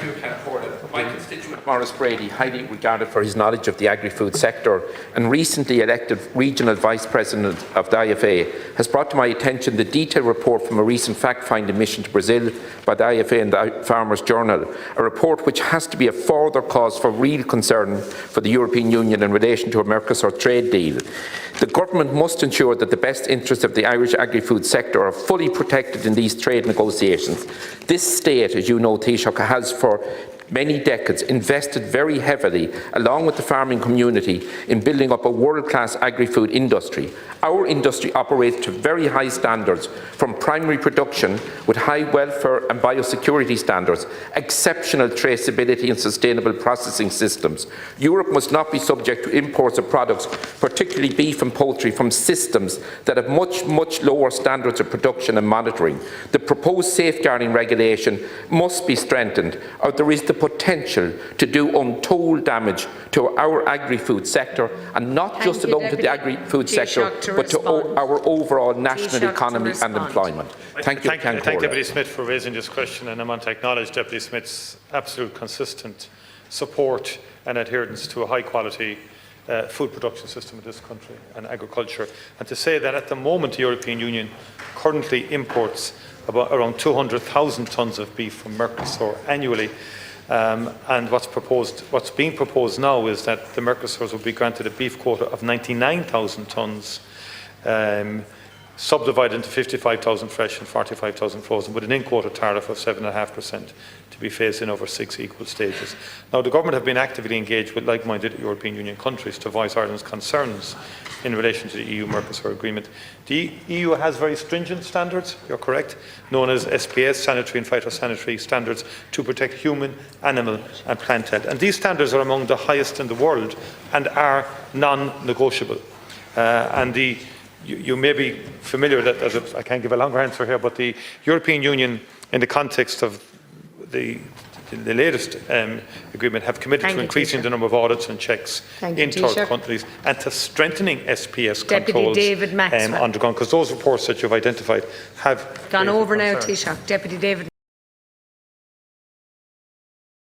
Thank you, my constituent Maurice Brady, highly regarded for his knowledge of the agri-food sector and recently elected Regional Vice President of the IFA, has brought to my attention the detailed report from a recent fact-finding mission to Brazil by the IFA and the Farmers Journal, a report which has to be a further cause for real concern for the European Union in relation to a Mercosur trade deal. The government must ensure that the best interests of the Irish agri-food sector are fully protected in these trade negotiations. This state, as you know, Taoiseach, has for many decades invested very heavily, along with the farming community, in building up a world-class agri-food industry. Our industry operates to very high standards, from primary production with high welfare and biosecurity standards, exceptional traceability and sustainable processing systems. Europe must not be subject to imports of products, particularly beef and poultry, from systems that have much lower standards of production and monitoring. The proposed safeguarding regulation must be strengthened, or there is the potential to do untold damage to our agri-food sector, and not just alone to the agri-food sector, but to our overall national economy and employment. Thank you. Thank Deputy Smith for raising this question, and I want to acknowledge Deputy Smith's absolute consistent support and adherence to a high-quality food production system in this country and agriculture, and to say that at the moment the European Union currently imports around 200,000 tonnes of beef from Mercosur annually. And what's being proposed now is that the Mercosurs will be granted a beef quota of 99,000 tonnes, subdivided into 55,000 fresh and 45,000 frozen, with an in-quota tariff of 7.5% to be phased in over 6 equal stages. Now, the government have been actively engaged with like-minded European Union countries to voice Ireland's concerns in relation to the EU-Mercosur agreement. The EU has very stringent standards, you're correct, known as SPS, sanitary and phytosanitary standards, to protect human, animal and plant health. And these standards are among the highest in the world and are non-negotiable. You may be familiar that, I can't give a longer answer here, but the European Union, in the context of the latest agreement, have committed to increasing the number of audits and checks in third countries and to strengthening SPS controls on the ground, because those reports that you've identified have gone over now, Taoiseach. Deputy David